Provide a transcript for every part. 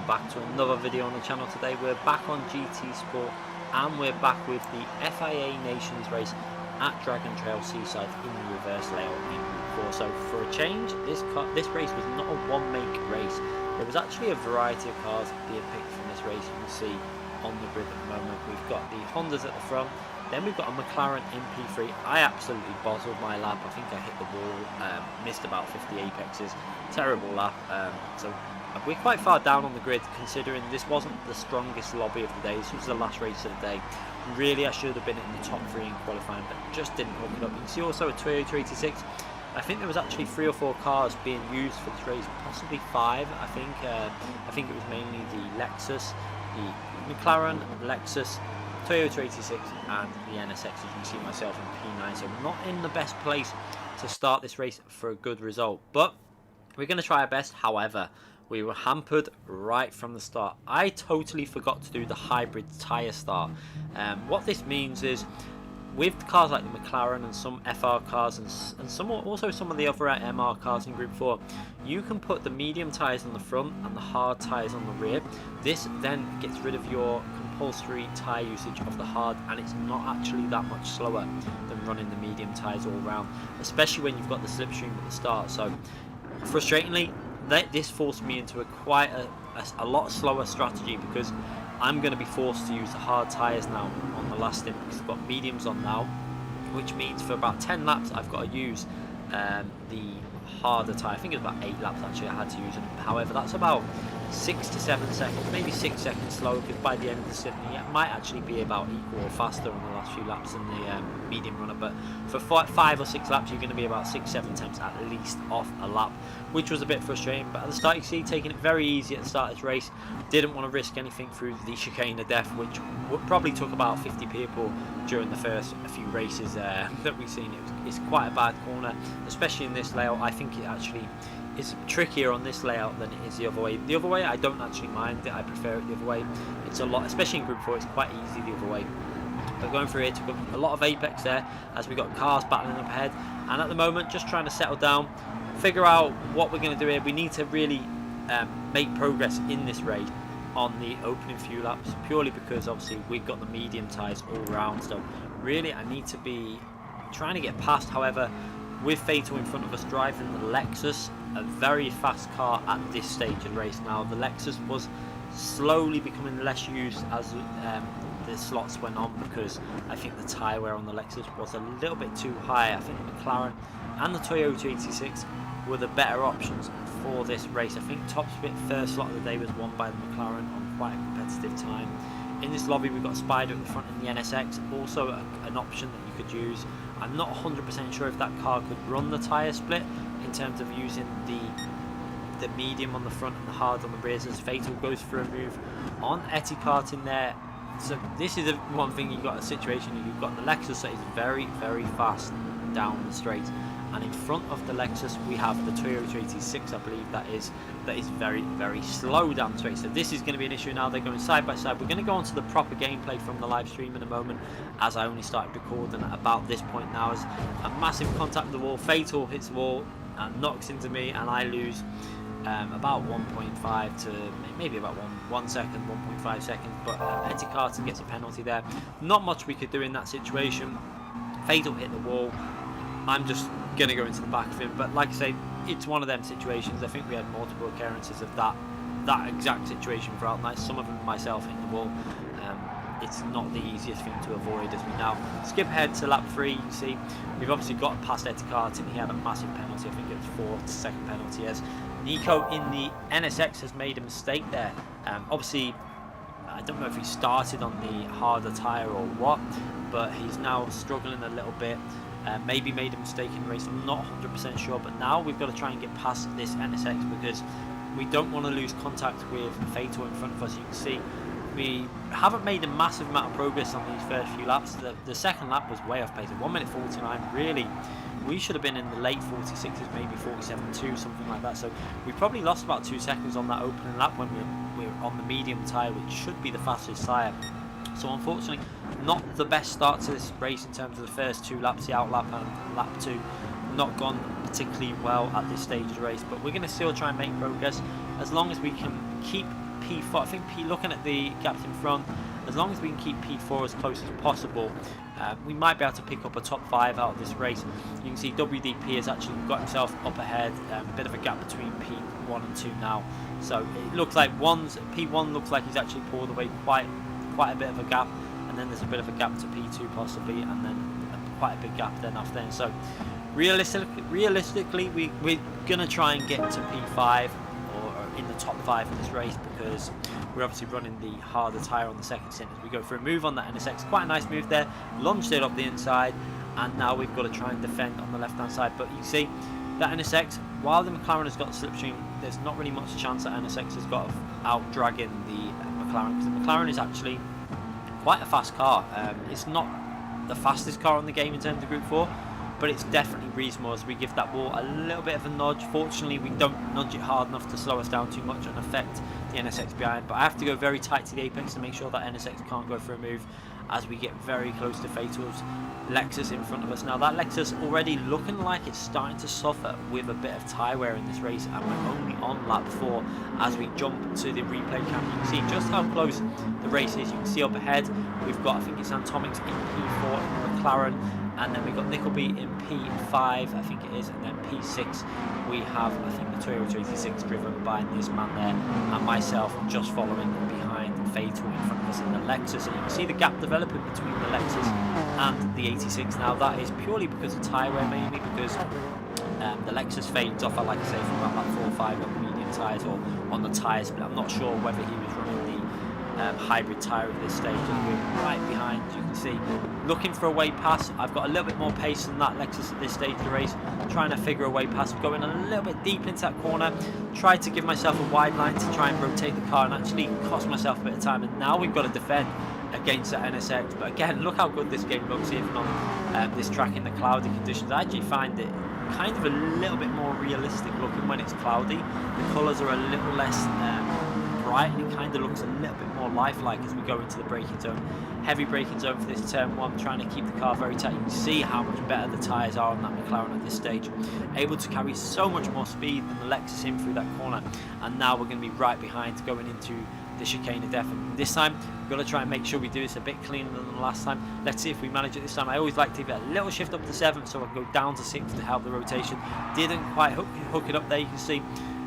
welcome back to another video on the channel. Today we're back on GT Sport and we're back with the FIA Nations race at Dragon Trail Seaside in the reverse layout in Group 4. So for a change, this race was not a one-make race. There was actually a variety of cars being picked from this race. You can see on the grid at the moment. We've got the Hondas at the front, then we've got a McLaren MP3. I absolutely bottled my lap. I think I hit the wall, missed about 50 apexes, terrible lap. So we're quite far down on the grid, considering this wasn't the strongest lobby of the day. This was the last race of the day. Really, I should have been in the top 3 in qualifying, but just didn't hook it up. You can see also a Toyota 86. I think there was actually 3 or 4 cars being used for this race, possibly 5. I think it was mainly the Lexus, the McLaren, Lexus, Toyota 86 and the NSX. As you can see, myself in P9, so not in the best place to start this race for a good result, but we're going to try our best. However, we were hampered right from the start. I totally forgot to do the hybrid tyre start. What this means is, with cars like the McLaren and some FR cars and also some of the other MR cars in Group 4, you can put the medium tyres on the front and the hard tyres on the rear. This then gets rid of your compulsory tyre usage of the hard, and it's not actually that much slower than running the medium tyres all round, especially when you've got the slipstream at the start. So frustratingly, this forced me into a lot slower strategy, because I'm going to be forced to use the hard tyres now on the last stint, because I've got mediums on now, which means for about 10 laps I've got to use the harder tyre. I think it was about 8 laps actually I had to use them. However, that's about 6 to 7 seconds, maybe 6 seconds slower, because by the end of the stint it might actually be about equal or faster on the last few laps than the medium runner. But for 5 or 6 laps you're going to be about 6-7 attempts at least off a lap, which was a bit frustrating. But at the start, you see, taking it very easy at the start of this race. Didn't want to risk anything through the chicane of death, which probably took about 50 people during the first few races that we've seen. It's quite a bad corner, especially in this layout. I think it actually is trickier on this layout than it is the other way. The other way, I don't actually mind it. I prefer it the other way. It's a lot, especially in Group 4, it's quite easy the other way. But going through here took up a lot of apex there, as we got cars battling up ahead. And at the moment, just trying to settle down, figure out what we're going to do here. We need to really make progress in this race on the opening few laps, purely because obviously we've got the medium tyres all round. So really, I need to be trying to get past. However, with Fatal in front of us driving the Lexus, a very fast car at this stage of the race. Now, the Lexus was slowly becoming less used as the slots went on, because I think the tyre wear on the Lexus was a little bit too high. I think the McLaren and the Toyota 86 were the better options for this race. I think top split first slot of the day was won by the McLaren on quite a competitive time. In this lobby, we've got Spider at the front in the NSX, also an option that you could use. I'm not 100% sure if that car could run the tyre split in terms of using the medium on the front and the hard on the rears, as Fatal goes for a move on Etiquette in there. So this is one thing. You've got a situation, you've got the Lexus that is very, very fast down the straight, and in front of the Lexus we have the Toyota 86, I believe that is very, very slow down the straight. So this is going to be an issue now. They're going side by side. We're going to go on to the proper gameplay from the live stream in a moment, as I only started recording at about this point now. As a massive contact with the wall, Fatal hits the wall and knocks into me, and I lose about 1.5 to maybe about 1 second, 1.5 seconds. But Etiquette gets a penalty there. Not much we could do in that situation. Fatal hit the wall. I'm just going to go into the back of him. But like I say, it's one of them situations. I think we had multiple occurrences of that exact situation throughout the night. Some of them myself hitting the wall. It's not the easiest thing to avoid. As we now skip ahead to lap 3, you see we've obviously got past Etiquette, and he had a massive penalty. I think it was 4th, second penalty, as Nico in the NSX has made a mistake there. Obviously, I don't know if he started on the harder tyre or what, but he's now struggling a little bit. Maybe made a mistake in the race, I'm not 100% sure. But now we've got to try and get past this NSX, because we don't want to lose contact with Fatal in front of us. You can see we haven't made a massive amount of progress on these first few laps. The second lap was way off pace at 1 minute 49. Really, we should have been in the late 46s, maybe 47.2, something like that. So we probably lost about 2 seconds on that opening lap when we were on the medium tyre, which should be the fastest tyre. So unfortunately, not the best start to this race in terms of the first 2 laps, the out lap and lap 2. Not gone particularly well at this stage of the race, but we're going to still try and make progress as long as we can keep P4, I think looking at the gaps in front, as long as we can keep P4 as close as possible, we might be able to pick up a top 5 out of this race. You can see WDP has actually got himself up ahead, a bit of a gap between P1 and 2 now. So it looks like P1 looks like he's actually pulled away quite a bit of a gap, and then there's a bit of a gap to P2 possibly, and then quite a big gap then after then. So realistically, we're gonna try and get to P5 or in the top 5 in this race, because we're obviously running the harder tyre on the second stint as we go for a move on that NSX. Quite a nice move there, lunged it up the inside, and now we've got to try and defend on the left hand side. But you see that NSX, while the McLaren has got the slipstream, there's not really much chance that NSX has got out dragging the McLaren, because the McLaren is actually quite a fast car. It's not the fastest car on the game in terms of Group 4, but it's definitely reasonable as we give that wall a little bit of a nudge. Fortunately, we don't nudge it hard enough to slow us down too much and affect the NSX behind, but I have to go very tight to the apex to make sure that NSX can't go for a move as we get very close to Fatal's Lexus in front of us. Now that Lexus already looking like it's starting to suffer with a bit of tyre wear in this race, and we're only on lap 4 as we jump to the replay cam. You can see just how close the race is. You can see up ahead we've got, I think it's Atomics in P4 in the McLaren, and then we've got Nickleby in P5, I think it is, and then P6 we have, I think, the Toyota 86 driven by this man there, and myself just following behind Fatal in front of us in the Lexus. And you can see the gap developing between the Lexus and the 86. Now that is purely because of tyre wear, mainly because the Lexus fades off, like I say, from about lap 4 or 5 on the medium tyres or on the tyres, but I'm not sure whether he was running the hybrid tyre at this stage, and we're right behind. You can see, looking for a way past. I've got a little bit more pace than that Lexus at this stage of the race, trying to figure a way past, going a little bit deep into that corner, tried to give myself a wide line to try and rotate the car, and actually cost myself a bit of time, and now we've got to defend against the NSX. But again, look how good this game looks even on this track in the cloudy conditions. I actually find it kind of a little bit more realistic looking when it's cloudy. The colours are a little less bright, and it kind of looks a little bit more lifelike as we go into the braking zone. Heavy braking zone for this turn 1, trying to keep the car very tight. You can see how much better the tyres are on that McLaren at this stage, able to carry so much more speed than the Lexus in through that corner. And now we're going to be right behind going into the chicane of death, and this time we've got to try and make sure we do this a bit cleaner than the last time. Let's see if we manage it this time. I always like to give it a little shift up to 7 so I can go down to 6 to help the rotation. Didn't quite hook it up there. You can see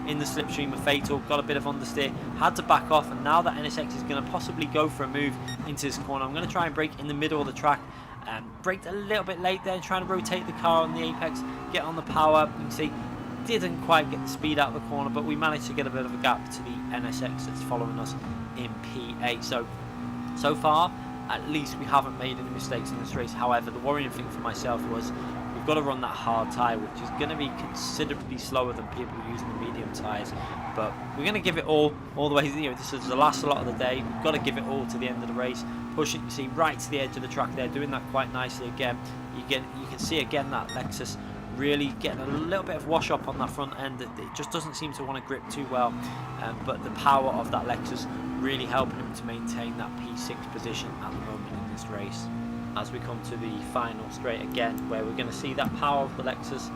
in the slipstream of Fatal, got a bit of understeer, had to back off, and now that NSX is going to possibly go for a move into this corner. I'm going to try and brake in the middle of the track, and braked a little bit late there, trying to rotate the car on the apex, get on the power. You can see, didn't quite get the speed out of the corner, but we managed to get a bit of a gap to the NSX that's following us in P8. So far, at least we haven't made any mistakes in this race. However, the worrying thing for myself was we've got to run that hard tyre, which is going to be considerably slower than people using the medium tyres. But we're going to give it all the way. You know, this is the last lot of the day. We've got to give it all to the end of the race. Push it, you see, right to the edge of the track there, doing that quite nicely again. You can see again that Lexus really getting a little bit of wash up on that front end. It just doesn't seem to want to grip too well, but the power of that Lexus really helping him to maintain that P6 position at the moment in this race. As we come to the final straight again, where we're going to see that power of the Lexus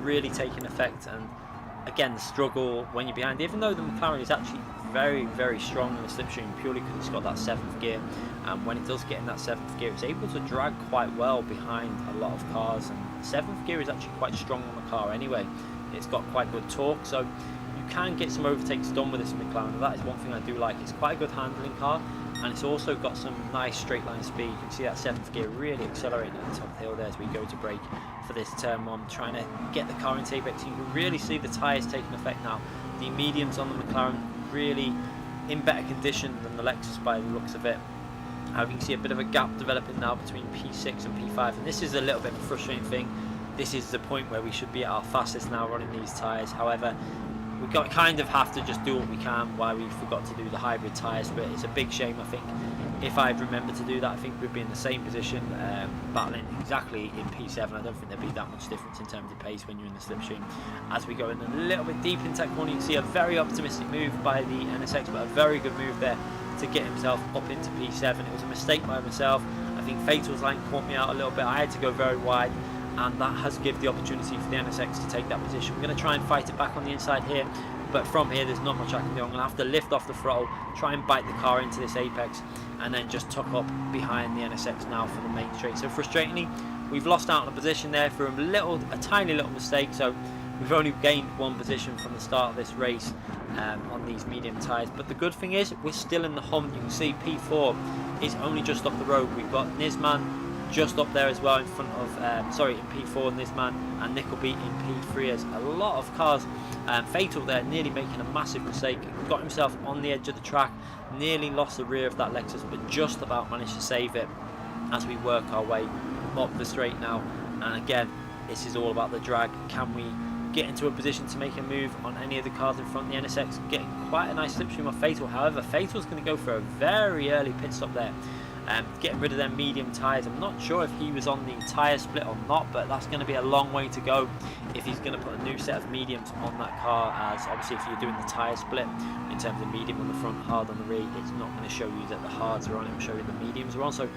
really taking effect, and again the struggle when you're behind, even though the McLaren is actually very strong in the slipstream, purely because it's got that 7th gear, and when it does get in that 7th gear, it's able to drag quite well behind a lot of cars, and 7th gear is actually quite strong on the car anyway. It's got quite good torque, so you can get some overtakes done with this McLaren. That is one thing I do like. It's quite a good handling car, and it's also got some nice straight line speed. You can see that 7th gear really accelerating at the top of the hill there as we go to brake for this turn 1, trying to get the car into apex. You can really see the tyres taking effect now. The mediums on the McLaren really in better condition than the Lexus by the looks of it. You can see a bit of a gap developing now between P6 and P5, and this is a little bit of a frustrating thing. This is the point where we should be at our fastest now running these tyres. However, we kind of have to just do what we can while we forgot to do the hybrid tyres, but it's a big shame. I think if I'd remembered to do that, I think we'd be in the same position, battling exactly in P7. I don't think there'd be that much difference in terms of pace when you're in the slipstream. As we go in a little bit deep into that corner, you can see a very optimistic move by the NSX, but a very good move there to get himself up into P7. It was a mistake by myself. I think Fatal's line caught me out a little bit. I had to go very wide, and that has given the opportunity for the NSX to take that position. We're going to try and fight it back on the inside here, but from here there's not much I can do. I'm going to have to lift off the throttle, try and bite the car into this apex, and then just tuck up behind the NSX now for the main straight. So frustratingly, we've lost out on a position there for a tiny little mistake. So we've only gained one position from the start of this race on these medium tyres. But the good thing is we're still in the hunt. You can see P4 is only just up the road. We've got Nisman just up there as well in front of, in P4, Nisman, and Nickelby in P3. As a lot of cars, Fatal there nearly making a massive mistake, got himself on the edge of the track, nearly lost the rear of that Lexus, but just about managed to save it as we work our way up the straight now. And again, this is all about the drag. Can we get into a position to make a move on any of the cars in front of the NSX? Getting quite a nice slipstream of Fatal. However, Fatal's going to go for a very early pit stop there, getting rid of their medium tyres. I'm not sure if he was on the tyre split or not, but that's going to be a long way to go if he's going to put a new set of mediums on that car, as obviously if you're doing the tyre split in terms of medium on the front, hard on the rear, it's not going to show you that the hards are on, it will show you the mediums are on. So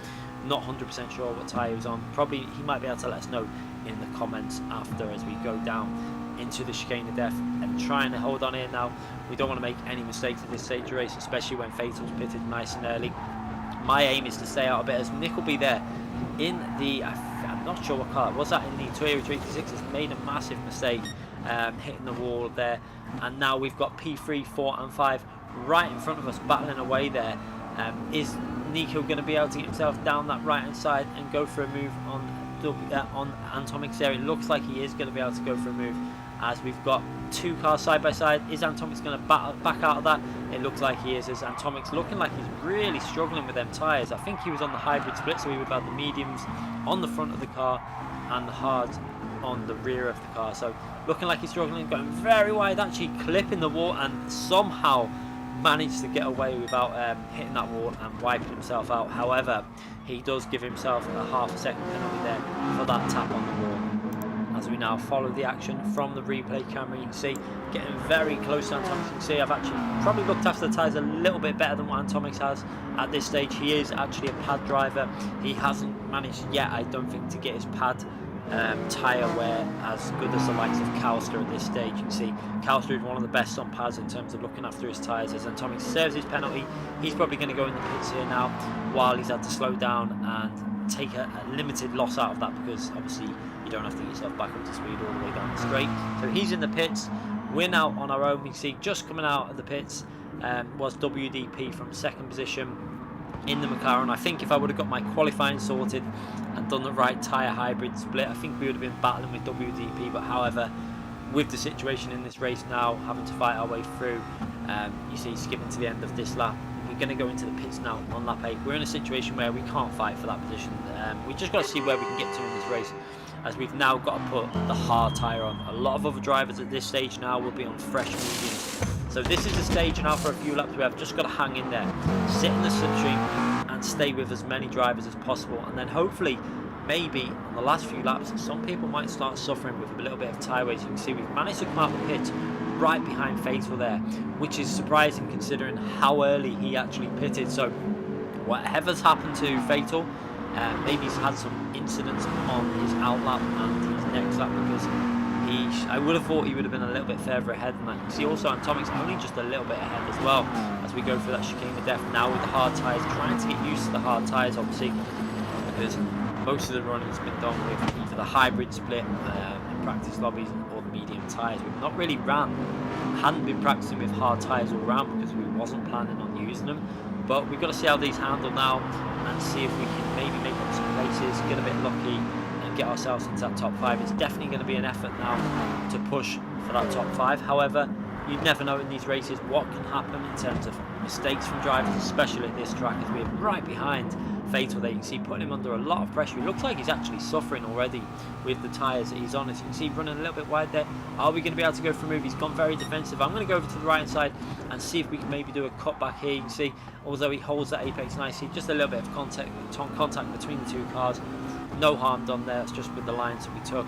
not 100% sure what tyre he was on. Probably he might be able to let us know in the comments after, as we go down into the chicane of death and trying to hold on here now. We don't want to make any mistakes at this stage of the race, especially when Fatal's pitted nice and early. My aim is to stay out a bit, as Nickelby there in the, I'm not sure what car was that, in the Toyota G922 has made a massive mistake, hitting the wall there. And now we've got P3, 4 and 5 right in front of us battling away there. Is Nico going to be able to get himself down that right hand side and go for a move on Antomic's there? It looks like he is going to be able to go for a move, as we've got two cars side by side. Is Antomic's going to back out of that? It looks like he is, as Antomic's looking like he's really struggling with them tyres. I think he was on the hybrid split, so he would have the mediums on the front of the car and the hards on the rear of the car. So looking like he's struggling, going very wide, actually clipping the wall, and somehow managed to get away without hitting that wall and wiping himself out. However, he does give himself a half a second penalty there for that tap on the wall. As we now follow the action from the replay camera, you can see getting very close to Antomix. You can see I've actually probably looked after the tyres a little bit better than what Antomix has at this stage. He is actually a pad driver. He hasn't managed yet, I don't think, to get his pad tyre wear as good as the likes of Calster at this stage. You can see Calster is one of the best on pads in terms of looking after his tyres. As Antomix serves his penalty, he's probably going to go in the pits here now, while he's had to slow down and take a limited loss out of that, because obviously you don't have to get yourself back up to speed all the way down the straight. So he's in the pits. We're now on our own. We see just coming out of the pits was WDP from second position in the McLaren. I think if I would have got my qualifying sorted and done the right tyre hybrid split, I think we would have been battling with WDP. But however, with the situation in this race now, having to fight our way through, you see skipping to the end of this lap, we're going to go into the pits now on lap 8. We're in a situation where we can't fight for that position. We just got to see where we can get to in this race, as we've now got to put the hard tyre on. A lot of other drivers at this stage now will be on fresh mediums. So this is the stage now for a few laps where I've just got to hang in there, sit in the slipstream and stay with as many drivers as possible. And then hopefully, maybe on the last few laps, some people might start suffering with a little bit of tyre weight. You can see we've managed to come out the pit right behind Fatal there, which is surprising considering how early he actually pitted. So whatever's happened to Fatal, maybe he's had some incidents on his outlap and his next lap, because I would have thought he would have been a little bit further ahead than that. You can see also Antomic's only just a little bit ahead as well, as we go through that chicane of death now with the hard tyres, trying to get used to the hard tyres obviously, because most of the running has been done with either the hybrid split in practice lobbies or the medium tyres. We've not really hadn't been practicing with hard tyres all around because we wasn't planning on using them. But we've got to see how these handle now and see if we can maybe make up some places, get a bit lucky and get ourselves into that top 5. It's definitely going to be an effort now to push for that top 5. However, you never know in these races what can happen in terms of mistakes from drivers, especially at this track, as we're right behind Fatal there. You can see putting him under a lot of pressure. It looks like he's actually suffering already with the tyres that he's on. As you can see, running a little bit wide there. Are we going to be able to go for a move? He's gone very defensive. I'm going to go over to the right hand side and see if we can maybe do a cut back here. You can see, although he holds that apex nicely, just a little bit of contact between the two cars. No harm done there. It's just with the lines that we took.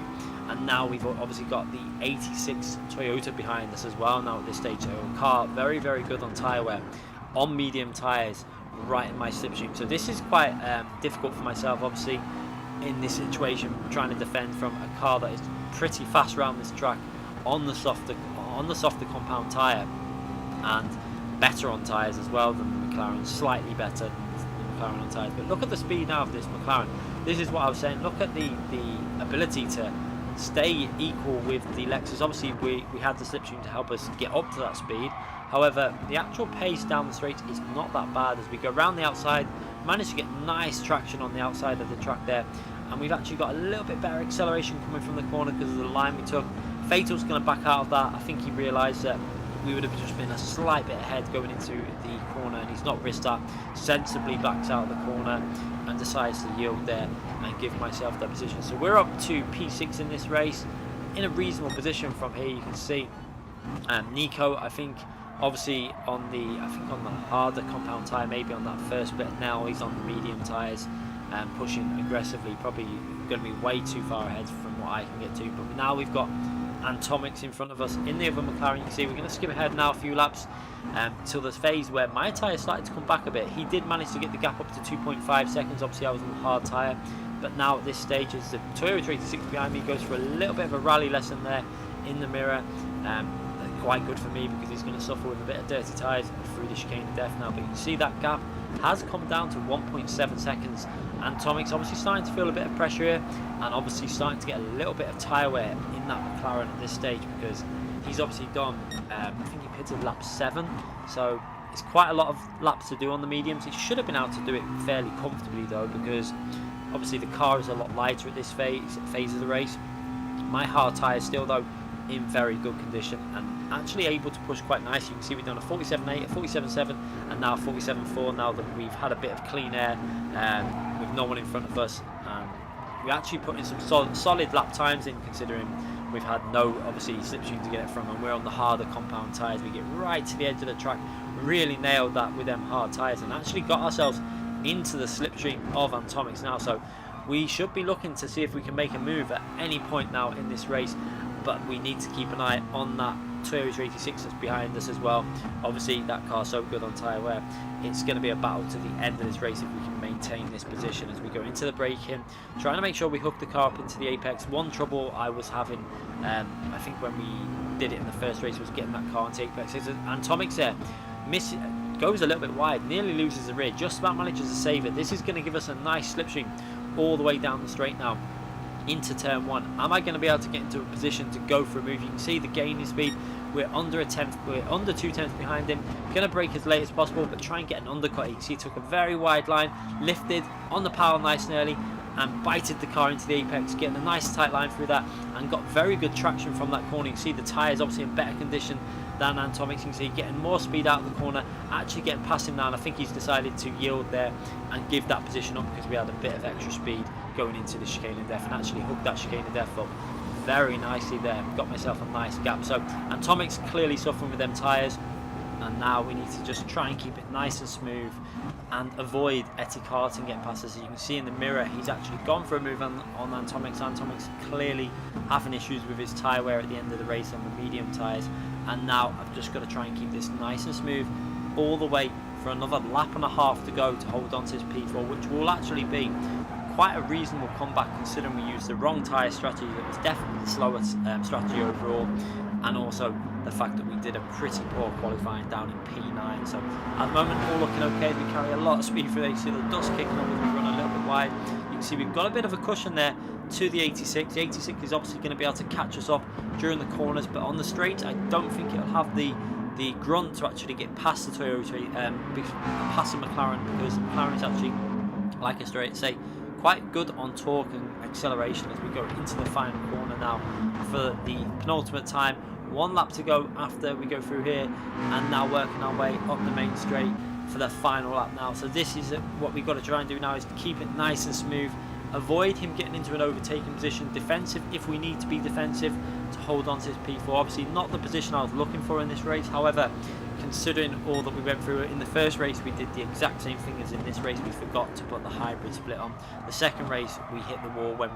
And now we've obviously got the 86 Toyota behind us as well now at this stage. So a car very, very good on tyre wear, on medium tyres, right in my slipstream. So this is quite difficult for myself. Obviously, in this situation, trying to defend from a car that is pretty fast around this track on the softer compound tyre, and better on tyres as well than the McLaren, slightly better than the McLaren on tyres. But look at the speed now of this McLaren. This is what I was saying. Look at the ability to stay equal with the Lexus. Obviously we had the slipstream to help us get up to that speed. However, the actual pace down the straight is not that bad. As we go around the outside, managed to get nice traction on the outside of the track there, and we've actually got a little bit better acceleration coming from the corner because of the line we took. Fatal's going to back out of that. I think he realised that we would have just been a slight bit ahead going into the corner, and he's not risked that. Sensibly backs out of the corner and decides to yield there and give myself that position. So we're up to P6 in this race, in a reasonable position from here. You can see Nico, I think, obviously on the harder compound tyre, maybe on that first bit. Now he's on the medium tyres and pushing aggressively, probably going to be way too far ahead from what I can get to. But now we've got Atomics in front of us in the other McLaren. You can see we're going to skip ahead now a few laps till the phase where my tyre started to come back a bit. He did manage to get the gap up to 2.5 seconds. Obviously I was on the hard tyre, but now at this stage, as the Toyota 86 behind me goes for a little bit of a rally lesson there in the mirror, quite good for me because he's going to suffer with a bit of dirty tyres through the chicane of death now. But you can see that gap has come down to 1.7 seconds. Atomics obviously starting to feel a bit of pressure here, and obviously starting to get a little bit of tyre wear in that McLaren at this stage, because he's obviously done, I think he pitted lap 7, so it's quite a lot of laps to do on the mediums. He should have been able to do it fairly comfortably though, because obviously the car is a lot lighter at this phase of the race. My hard tyre still though in very good condition and actually able to push quite nicely. You can see we've done a 47.8, a 47.7 and now a 47.4 now that we've had a bit of clean air with no one in front of us. We actually put in some solid lap times in, considering we've had no obviously slipstream to get it from, and we're on the harder compound tyres. We get right to the edge of the track, really nailed that with them hard tyres, and actually got ourselves into the slipstream of Atomics now. So we should be looking to see if we can make a move at any point now in this race, but we need to keep an eye on that Toyota 86 that's behind us as well. Obviously that car's so good on tyre wear, it's going to be a battle to the end of this race if we can maintain this position as we go into the braking, trying to make sure we hook the car up into the apex. One trouble I was having, I think when we did it in the first race, was getting that car into the apex. Atomics there goes a little bit wide, nearly loses the rear, just about manages to save it. This is going to give us a nice slipstream all the way down the straight now into turn 1. Am I going to be able to get into a position to go for a move? You can see the gain in speed. We're under 2 tenths behind him. Going to brake as late as possible, but try and get an undercut. You can see he took a very wide line, lifted on the power nice and early, and bited the car into the apex, getting a nice tight line through that, and got very good traction from that corner. You can see the tyres obviously in better condition than Atomics. You can see getting more speed out of the corner, actually getting past him now, and I think he's decided to yield there and give that position up because we had a bit of extra speed going into the chicane of death, and actually hooked that chicane of death up very nicely there. Got myself a nice gap. So Atomics clearly suffering with them tyres, and now we need to just try and keep it nice and smooth and avoid Etty Carton getting past us. As you can see in the mirror, he's actually gone for a move on Atomics. Atomics clearly having issues with his tyre wear at the end of the race on the medium tyres, and now I've just got to try and keep this nice and smooth all the way for another lap and a half to go to hold on to this P4, which will actually be quite a reasonable comeback considering we used the wrong tyre strategy. That was definitely the slowest strategy overall, and also the fact that we did a pretty poor qualifying down in P9. So at the moment all looking okay. We carry a lot of speed through there. You see the dust kicking up as we run a little bit wide. You can see we've got a bit of a cushion there to the 86. The 86 is obviously going to be able to catch us up during the corners, but on the straight I don't think it'll have the grunt to actually get past the Toyota, past the McLaren, because the McLaren is actually, like I say, quite good on torque and acceleration as we go into the final corner now for the penultimate time. 1 lap to go after we go through here, and now working our way up the main straight for the final lap now. So this is what we've got to try and do now, is to keep it nice and smooth, avoid him getting into an overtaking position, defensive if we need to be defensive to hold on to this P4. Obviously not the position I was looking for in this race, however, considering all that we went through in the first race, we did the exact same thing as in this race. We forgot to put the hybrid split on. The second race we hit the wall when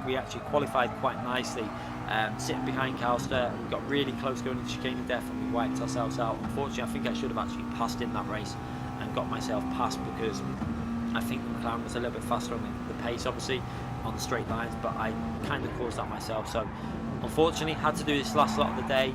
we actually qualified quite nicely, sitting behind Calster. We got really close going into chicane of death and we wiped ourselves out. Unfortunately, I think I should have actually passed in that race and got myself past, because I think the McLaren was a little bit faster on the pace. Obviously on the straight lines, but I kind of caused that myself. So unfortunately had to do this last lot of the day,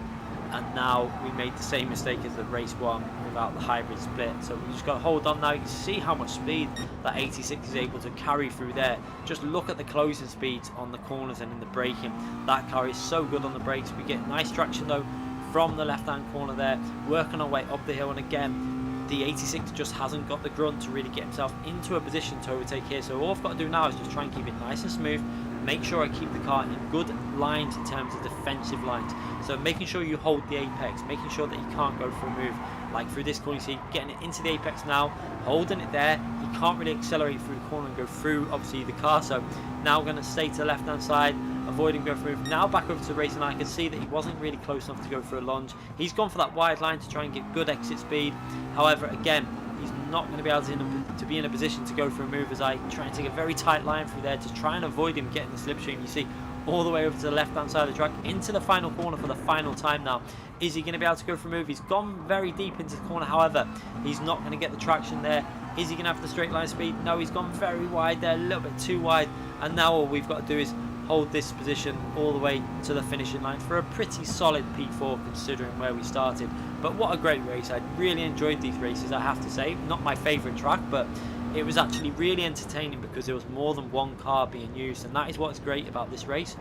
and now we made the same mistake as the race one without the hybrid split. So we just got to hold on now. You can see how much speed that 86 is able to carry through there. Just look at the closing speeds on the corners and in the braking. That car is so good on the brakes. We get nice traction though from the left hand corner there, working our way up the hill, and again the 86 just hasn't got the grunt to really get himself into a position to overtake here. So all I've got to do now is just try and keep it nice and smooth, make sure I keep the car in good lines in terms of defensive lines. So making sure you hold the apex, making sure that you can't go for a move. Like through this corner, you see getting it into the apex now, holding it there. You can't really accelerate through the corner and go through obviously the car. So now I'm going to stay to the left hand side, avoiding going for a move. Now back over to the racing line. I can see that he wasn't really close enough to go for a lunge. He's gone for that wide line to try and get good exit speed. However, again, he's not going to be able to be in a position to go for a move as I try and take a very tight line through there to try and avoid him getting the slipstream. You see all the way over to the left hand side of the track into the final corner for the final time now. Is he going to be able to go for a move? He's gone very deep into the corner, however he's not going to get the traction there. Is he going to have the straight line speed? No, he's gone very wide there, a little bit too wide, and now all we've got to do is hold this position all the way to the finishing line for a pretty solid P4 considering where we started. But what a great race. I really enjoyed these races, I have to say. Not my favourite track, but it was actually really entertaining because there was more than one car being used, and that is what's great about this race.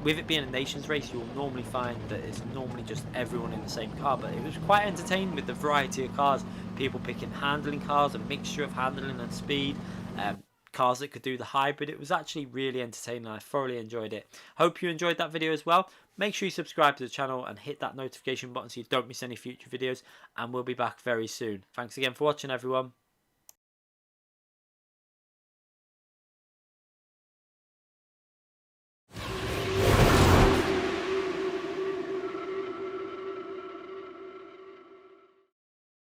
With it being a nations race, you'll normally find that it's normally just everyone in the same car, but it was quite entertaining with the variety of cars. People picking handling cars, a mixture of handling and speed, cars that could do the hybrid. It was actually really entertaining. I thoroughly enjoyed it. Hope you enjoyed that video as well. Make sure you subscribe to the channel and hit that notification button so you don't miss any future videos, and we'll be back very soon. Thanks again for watching, everyone.